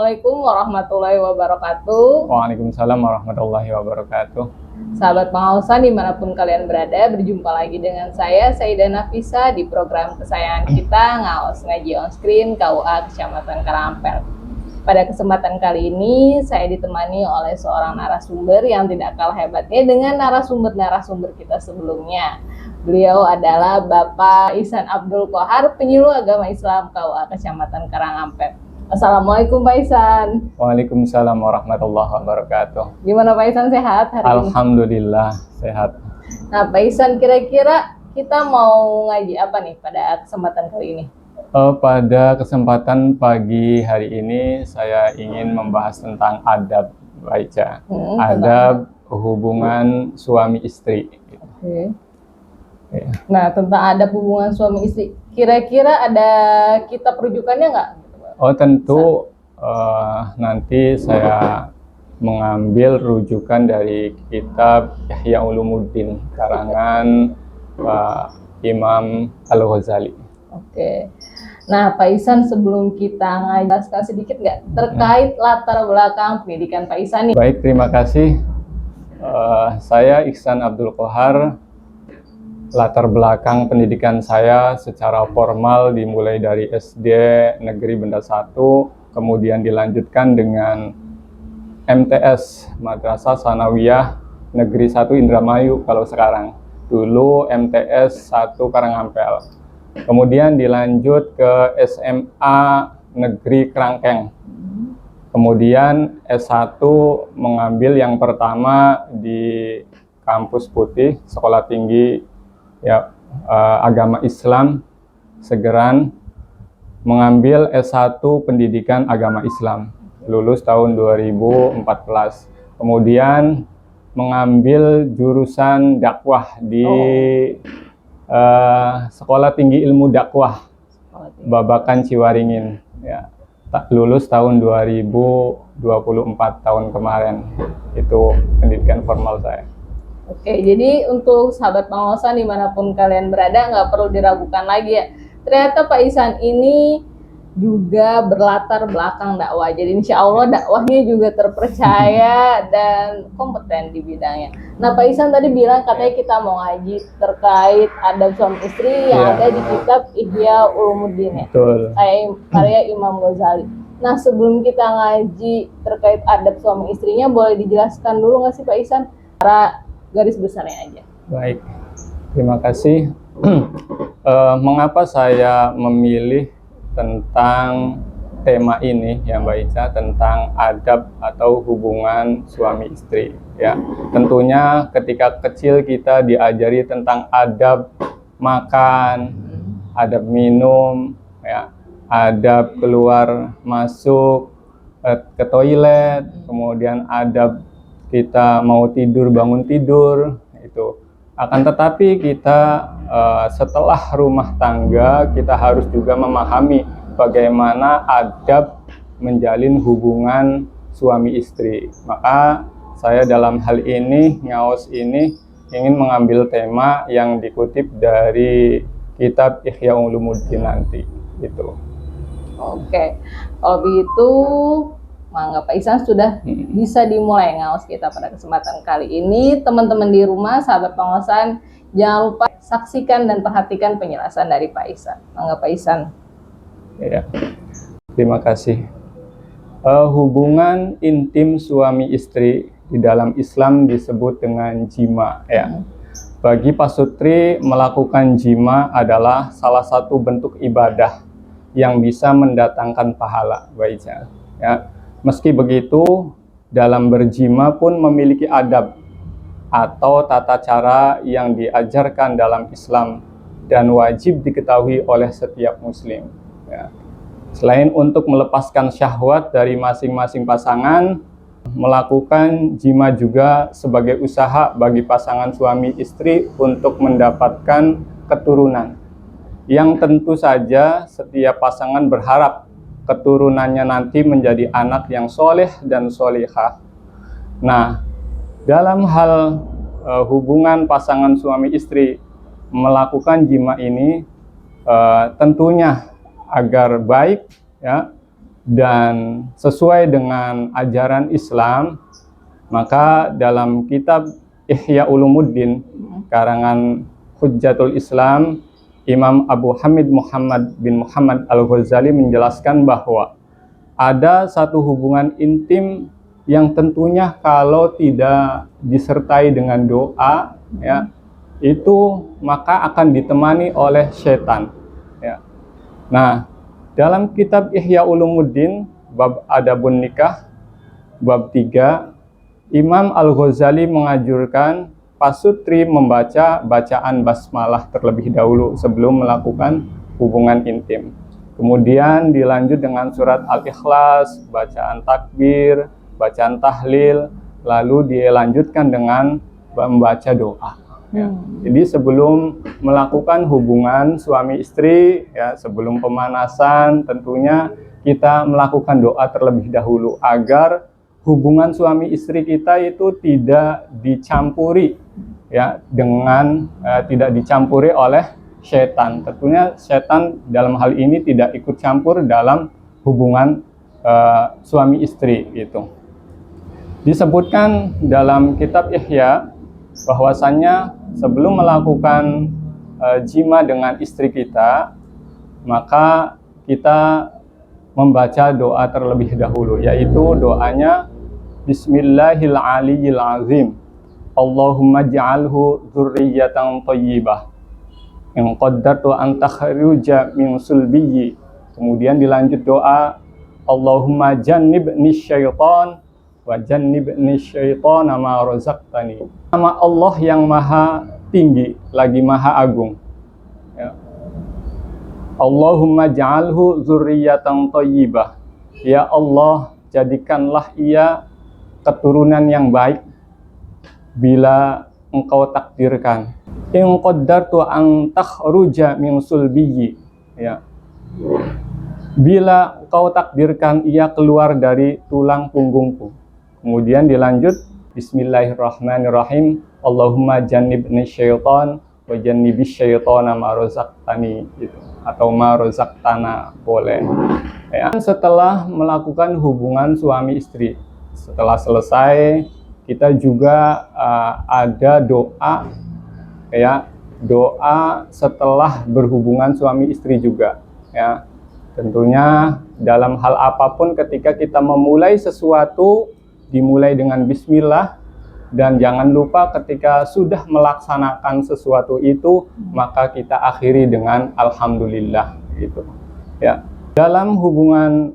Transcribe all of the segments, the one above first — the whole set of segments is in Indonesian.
Assalamualaikum warahmatullahi wabarakatuh. Waalaikumsalam warahmatullahi wabarakatuh. Sahabat pengawasan dimanapun kalian berada, berjumpa lagi dengan saya, Sayyidah Nafisa, di program kesayangan kita, Ngawas Ngaji On Screen KUA Kecamatan Karangapel. Pada kesempatan kali ini, saya ditemani oleh seorang narasumber yang tidak kalah hebatnya dengan narasumber-narasumber kita sebelumnya. Beliau adalah Bapak Ihsan Abdul Qohar, penyuluh agama Islam KUA Kecamatan Karangapel. Assalamualaikum Pak Ihsan. Waalaikumsalam warahmatullahi wabarakatuh. Gimana Pak Ihsan, sehat hari ini? Alhamdulillah sehat. Nah Pak Ihsan, kira-kira kita mau ngaji apa nih pada kesempatan kali ini? Pada kesempatan pagi hari ini saya ingin membahas tentang adab baca, adab hubungan suami istri. Oke. Ya. Nah, tentang adab hubungan suami istri, kira-kira ada kitab rujukannya nggak? Oh tentu, nanti saya mengambil rujukan dari kitab Ihya Ulumuddin karangan Pak Imam Al-Ghazali. Oke. Nah Pak Ihsan, sebelum kita ngajelaskan sedikit nggak terkait latar belakang pendidikan Pak Ihsan nih? Baik, terima kasih. Saya Ihsan Abdul Qohar. Latar belakang pendidikan saya secara formal dimulai dari SD Negeri Benda 1, kemudian dilanjutkan dengan MTS Madrasah Tsanawiyah Negeri 1 Indramayu kalau sekarang. Dulu MTS 1 Karangapel. Kemudian dilanjut ke SMA Negeri Kerangkeng. Kemudian S1 mengambil yang pertama di Kampus Putih, Sekolah Tinggi Agama Islam Segeran, mengambil S1 Pendidikan Agama Islam, lulus tahun 2014. Kemudian mengambil jurusan dakwah di Sekolah Tinggi Ilmu Dakwah Babakan Ciwaringin, ya. Lulus tahun 2024, tahun kemarin. Itu pendidikan formal saya. Oke, jadi untuk sahabat pengawasan dimanapun kalian berada, nggak perlu diragukan lagi ya. Ternyata Pak Ihsan ini juga berlatar belakang dakwah. Jadi insya Allah dakwahnya juga terpercaya dan kompeten di bidangnya. Nah Pak Ihsan tadi bilang katanya kita mau ngaji terkait adab suami istri yang ada di kitab Ihya Ulumuddin ya. Betul. Karya Imam Ghazali. Nah sebelum kita ngaji terkait adab suami istrinya, boleh dijelaskan dulu nggak sih Pak Ihsan? Garis besarnya aja. Baik, terima kasih. Mengapa saya memilih tentang tema ini ya Mbak Ica, tentang adab atau hubungan suami istri ya. Tentunya ketika kecil kita diajari tentang adab makan, adab minum ya, adab keluar masuk ke toilet, kemudian adab kita mau tidur bangun tidur itu. Akan tetapi kita setelah rumah tangga kita harus juga memahami bagaimana adab menjalin hubungan suami istri. Maka saya dalam hal ini, Ngawas ini ingin mengambil tema yang dikutip dari kitab Ihya Ulumuddin nanti gitu. Oke, kalau begitu mangga Pak Ihsan sudah bisa dimulai ngawas kita pada kesempatan kali ini. Teman-teman di rumah, sahabat pengawasan, jangan lupa saksikan dan perhatikan penjelasan dari Pak Ihsan. Mangga Pak Ihsan. Ya, terima kasih. Hubungan intim suami istri di dalam Islam disebut dengan jima ya. Bagi pasutri, melakukan jima adalah salah satu bentuk ibadah yang bisa mendatangkan pahala, baiknya ya. Meski begitu, dalam berjima pun memiliki adab atau tata cara yang diajarkan dalam Islam dan wajib diketahui oleh setiap muslim ya. Selain untuk melepaskan syahwat dari masing-masing pasangan, melakukan jima juga sebagai usaha bagi pasangan suami istri untuk mendapatkan keturunan yang tentu saja setiap pasangan berharap keturunannya nanti menjadi anak yang soleh dan solihah. Nah, dalam hal hubungan pasangan suami istri melakukan jima ini tentunya agar baik ya, dan sesuai dengan ajaran Islam, maka dalam kitab Ihya Ulumuddin karangan Hujjatul Islam, Imam Abu Hamid Muhammad bin Muhammad Al-Ghazali menjelaskan bahwa ada satu hubungan intim yang tentunya kalau tidak disertai dengan doa, ya, itu maka akan ditemani oleh setan, ya. Nah, dalam kitab Ihya Ulumuddin bab Adabun Nikah bab 3, Imam Al-Ghazali menganjurkan pasutri membaca bacaan basmalah terlebih dahulu sebelum melakukan hubungan intim. Kemudian dilanjut dengan surat Al-Ikhlas, bacaan takbir, bacaan tahlil, lalu dilanjutkan dengan membaca doa. Ya. Jadi sebelum melakukan hubungan suami istri, ya, sebelum pemanasan, tentunya kita melakukan doa terlebih dahulu agar hubungan suami istri kita itu tidak dicampuri, ya, dengan tidak dicampuri oleh setan. Tentunya setan dalam hal ini tidak ikut campur dalam hubungan suami istri itu. Disebutkan dalam kitab Ihya bahwasannya sebelum melakukan jima dengan istri kita, maka kita membaca doa terlebih dahulu, yaitu doanya Bismillahirrahmanirrahim. Allahumma ja'alhu dzurriyyatan thayyibah. In qaddartu an takhruja min sulbiyyi. Kemudian dilanjut doa Allahumma jannibni syaitan wa jannibni syaitana ma razaqtani. Nama Allah yang maha tinggi lagi maha agung, ya. Allahumma ja'alhu dzurriyyatan thayyibah. Ya Allah, jadikanlah ia keturunan yang baik bila engkau takdirkan. In qaddartu an takhruja min sulbiyyi, ya. Bila engkau takdirkan ia keluar dari tulang punggungku. Kemudian dilanjut Bismillahirrahmanirrahim. Allahumma jannibni syaitan wa jannibis syaitana ma razaqtani, gitu. Atau ma razaqtana boleh, ya. Setelah melakukan hubungan suami istri, setelah selesai kita juga ada doa, ya, doa setelah berhubungan suami istri juga, ya. Tentunya dalam hal apapun ketika kita memulai sesuatu dimulai dengan bismillah, dan jangan lupa ketika sudah melaksanakan sesuatu itu maka kita akhiri dengan alhamdulillah, gitu, ya. Dalam hubungan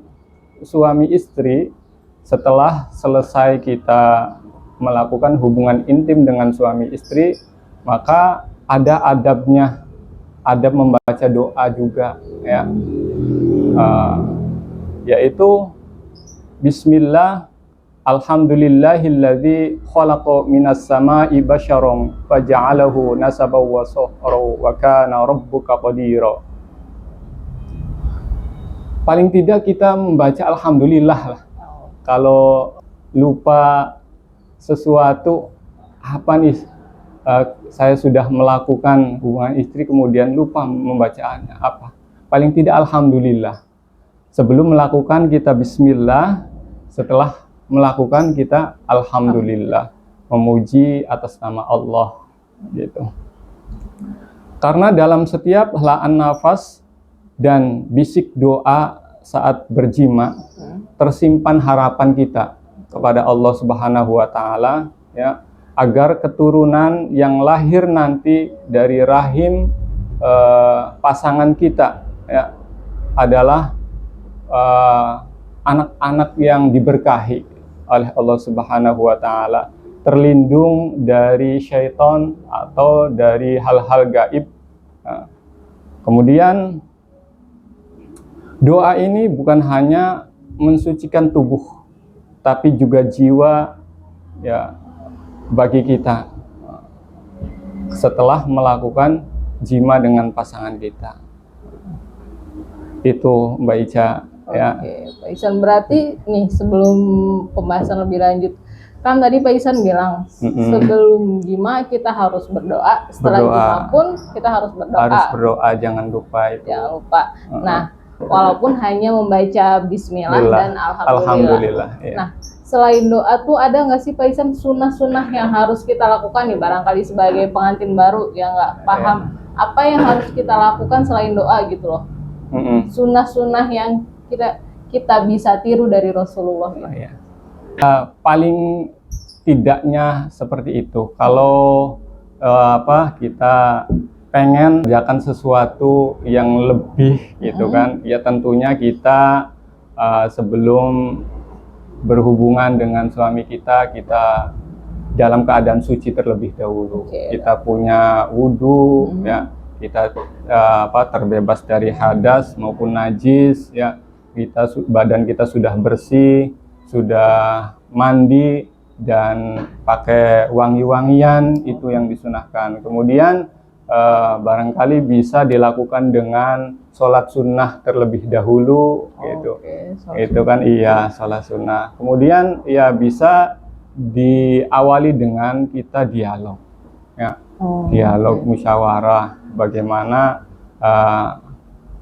suami istri, setelah selesai kita melakukan hubungan intim dengan suami istri, maka ada adabnya, adab membaca doa juga, ya, yaitu Bismillah, Alhamdulillahilladzi khalaqa minas sama'i basyaron faja'alahu nasabaw wa sahraw wa kana rabbuka qadira. Paling tidak kita membaca alhamdulillah lah. Kalau lupa sesuatu, apa nih, saya sudah melakukan hubungan istri kemudian lupa membacaannya, apa? Paling tidak alhamdulillah. Sebelum melakukan kita bismillah, setelah melakukan kita alhamdulillah, memuji atas nama Allah, gitu. Karena dalam setiap helaan nafas dan bisik doa saat berjima tersimpan harapan kita kepada Allah Subhanahu wa taala, ya, agar keturunan yang lahir nanti dari rahim pasangan kita, ya, adalah anak-anak yang diberkahi oleh Allah Subhanahu wa taala, terlindung dari syaitan atau dari hal-hal gaib. Nah, kemudian doa ini bukan hanya mensucikan tubuh tapi juga jiwa, ya, bagi kita setelah melakukan jima dengan pasangan kita. Itu Mbak Ica. Ya. Oke, Pak Ihsan, berarti nih sebelum pembahasan lebih lanjut, kan tadi Pak Ihsan bilang sebelum jima kita harus berdoa, setelah jima pun kita harus berdoa. Harus berdoa, jangan lupa itu. Jangan lupa. Nah, walaupun hanya membaca Bismillah dan Alhamdulillah. Ya. Nah, selain doa tuh ada nggak sih Pak Ihsan sunnah-sunnah yang harus kita lakukan nih, barangkali sebagai pengantin baru yang nggak paham apa yang harus kita lakukan selain doa gitu loh. Sunnah-sunnah yang kita bisa tiru dari Rasulullah. Ya. Paling tidaknya seperti itu. Kalau kita pengen mengerjakan sesuatu yang lebih gitu kan, ya tentunya kita sebelum berhubungan dengan suami kita dalam keadaan suci terlebih dahulu. Kita punya wudhu, ya, kita terbebas dari hadas maupun najis, ya, badan kita sudah bersih, sudah mandi dan pakai wangi-wangian, itu yang disunahkan. Kemudian barangkali bisa dilakukan dengan sholat sunnah terlebih dahulu, gitu. Itu kan sholat sunnah. Kemudian ya bisa diawali dengan kita dialog, ya, dialog musyawarah, bagaimana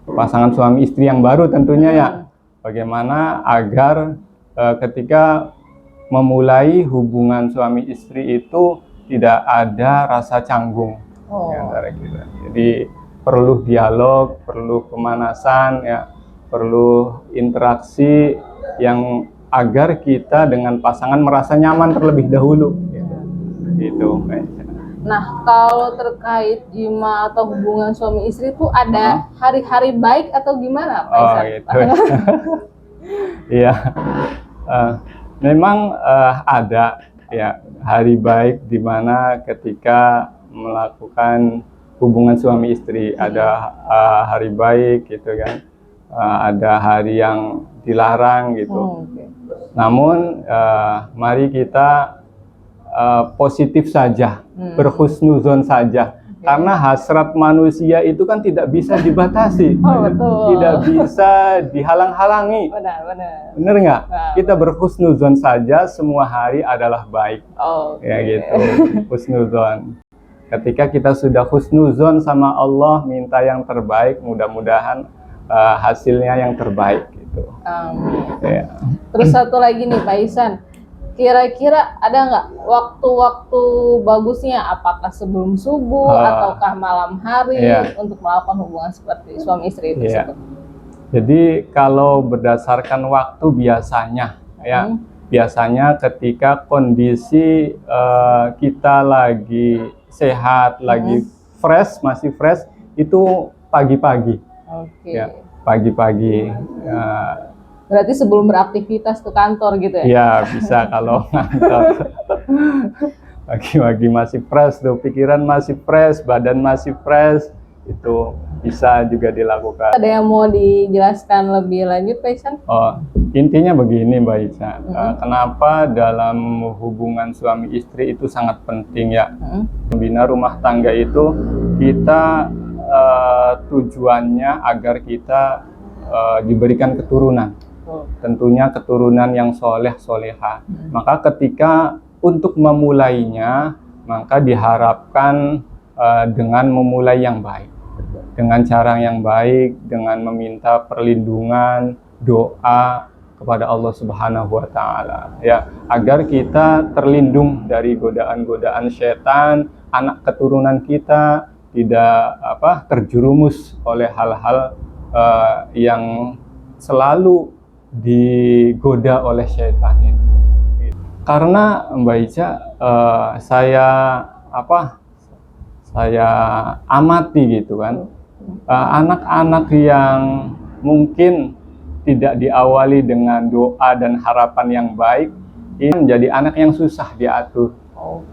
pasangan suami istri yang baru tentunya ya, bagaimana agar ketika memulai hubungan suami istri itu tidak ada rasa canggung antara kita. Jadi perlu dialog, perlu pemanasan, ya, perlu interaksi yang agar kita dengan pasangan merasa nyaman terlebih dahulu. Gitu. Nah, kalau terkait jima atau hubungan suami istri itu ada hari-hari baik atau gimana, Pak Ihsan? Gitu. Iya. Memang ada ya hari baik di mana ketika melakukan hubungan suami istri, ada hari baik gitu kan, ada hari yang dilarang gitu. Namun mari kita positif saja, berhusnuzon saja, karena hasrat manusia itu kan tidak bisa dibatasi, tidak bisa dihalang-halangi. Benar nggak? Kita berhusnuzon saja, semua hari adalah baik. Ya gitu, husnuzon. Ketika kita sudah husnuzon sama Allah, minta yang terbaik, mudah-mudahan hasilnya yang terbaik gitu. Ya. Terus satu lagi nih Pak Ihsan, kira-kira ada nggak waktu-waktu bagusnya, apakah sebelum subuh ataukah malam hari untuk melakukan hubungan seperti suami istri itu? Jadi kalau berdasarkan waktu biasanya ya, biasanya ketika kondisi kita lagi sehat, lagi fresh, masih fresh, itu pagi-pagi. Ya, pagi-pagi. Berarti sebelum beraktivitas ke kantor gitu ya? Ya, bisa kalau kantor. Pagi-pagi masih fresh tuh, pikiran masih fresh, badan masih fresh, itu bisa juga dilakukan. Ada yang mau dijelaskan lebih lanjut, Pak Ihsan? Intinya begini, Mbak Isa. Kenapa dalam hubungan suami istri itu sangat penting ya? Membina rumah tangga itu kita tujuannya agar kita diberikan keturunan. Tentunya keturunan yang soleh-soleha. Maka ketika untuk memulainya, maka diharapkan dengan memulai yang baik, dengan cara yang baik, dengan meminta perlindungan, doa kepada Allah Subhanahu wa Ta'ala, ya, agar kita terlindung dari godaan-godaan setan, anak keturunan kita tidak terjerumus oleh hal-hal yang selalu digoda oleh setan itu. Karena Mbak Ica, saya amati gitu kan, anak-anak yang mungkin tidak diawali dengan doa dan harapan yang baik, ini menjadi anak yang susah diatur.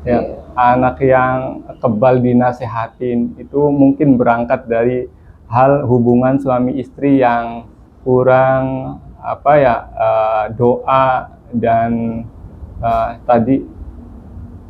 Ya, anak yang kebal dinasehatin, itu mungkin berangkat dari hal hubungan suami istri yang kurang doa dan tadi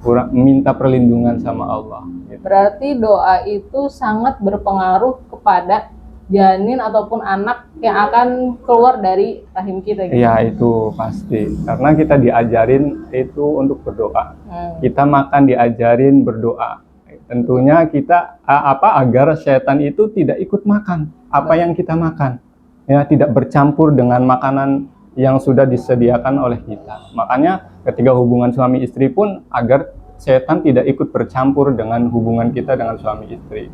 kurang minta perlindungan sama Allah. Gitu. Berarti doa itu sangat berpengaruh kepada janin ataupun anak yang akan keluar dari rahim kita. Gitu. Iya, itu pasti. Karena kita diajarin itu untuk berdoa. Kita makan diajarin berdoa. Tentunya kita agar setan itu tidak ikut makan apa yang kita makan. ya tidak bercampur dengan makanan yang sudah disediakan oleh kita. Makanya ketika hubungan suami istri pun agar setan tidak ikut bercampur dengan hubungan kita dengan suami istri.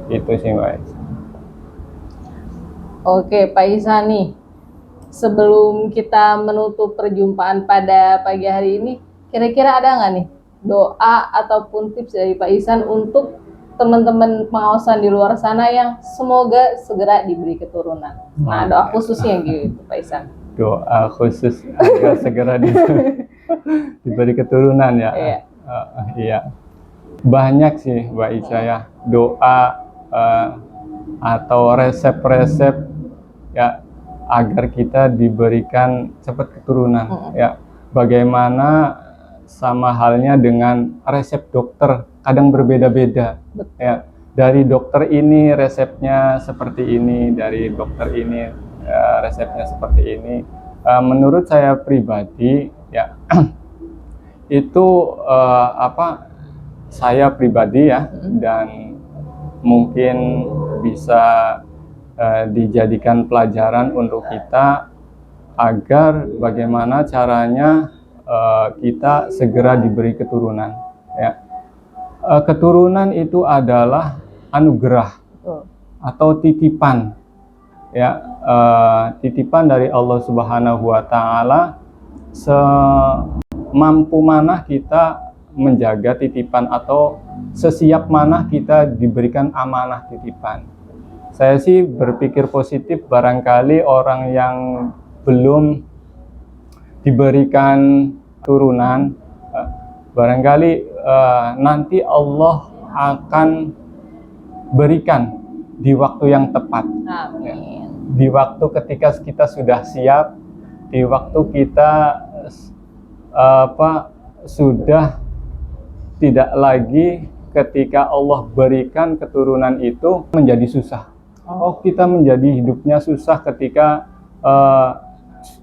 Itu sih Mbak Aisyah. Oke, Pak Ihsan nih, sebelum kita menutup perjumpaan pada pagi hari ini, kira-kira ada nggak nih doa ataupun tips dari Pak Ihsan untuk teman-teman pengawasan di luar sana yang semoga segera diberi keturunan? Nah, doa khususnya gitu, Pak Ihsan. Doa khusus agar segera diberi keturunan ya. Iya. Iya. Banyak sih Mbak Isya ya, doa atau resep-resep ya agar kita diberikan cepat keturunan ya. Bagaimana sama halnya dengan resep dokter, kadang berbeda-beda ya. Dari dokter ini resepnya seperti ini, dari dokter ini resepnya seperti ini. Menurut saya pribadi ya itu saya pribadi ya, dan mungkin bisa dijadikan pelajaran untuk kita agar bagaimana caranya kita segera diberi keturunan ya. Keturunan itu adalah anugerah atau titipan ya, titipan dari Allah Subhanahu wa taala. Semampu mana kita menjaga titipan atau sesiap mana kita diberikan amanah titipan. Saya sih berpikir positif, barangkali orang yang belum diberikan turunan barangkali nanti Allah akan berikan di waktu yang tepat. Amin. Di waktu ketika kita sudah siap, di waktu kita sudah tidak lagi ketika Allah berikan keturunan itu menjadi susah. Oh, kita menjadi hidupnya susah ketika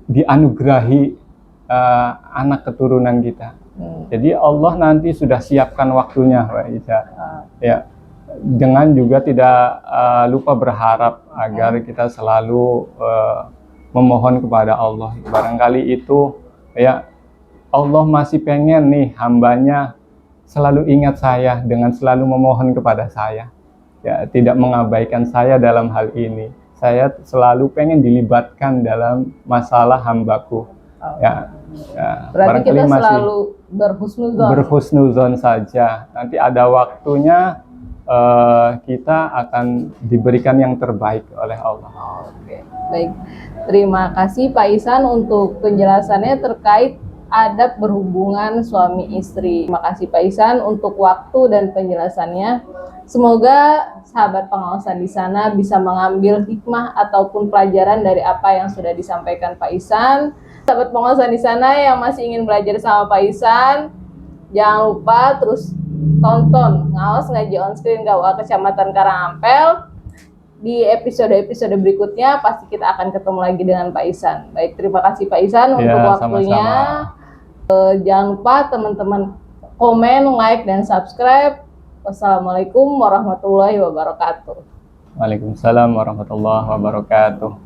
dianugerahi anak keturunan kita. Jadi Allah nanti sudah siapkan waktunya, Mbak Isya. Ya. Dengan juga tidak lupa berharap agar kita selalu memohon kepada Allah. Barangkali itu ya, Allah masih pengen nih hambanya selalu ingat saya dengan selalu memohon kepada saya. Ya, tidak mengabaikan saya dalam hal ini. Saya selalu pengen dilibatkan dalam masalah hambaku. Ya, berarti kita selalu berhusnuzon saja. Nanti ada waktunya kita akan diberikan yang terbaik oleh Allah. Oke, baik. Terima kasih Pak Ihsan untuk penjelasannya terkait adab berhubungan suami istri. Terima kasih Pak Ihsan untuk waktu dan penjelasannya. Semoga sahabat pengawasan di sana bisa mengambil hikmah ataupun pelajaran dari apa yang sudah disampaikan Pak Ihsan. Sahabat pengawasan di sana yang masih ingin belajar sama Pak Ihsan, jangan lupa terus tonton Ngaos Ngaji On Screen KUA Kecamatan Karangampel. Di episode-episode berikutnya pasti kita akan ketemu lagi dengan Pak Ihsan. Baik, terima kasih Pak Ihsan untuk waktunya. Jangan lupa teman-teman komen, like, dan subscribe. Wassalamualaikum warahmatullahi wabarakatuh. Waalaikumsalam warahmatullahi wabarakatuh.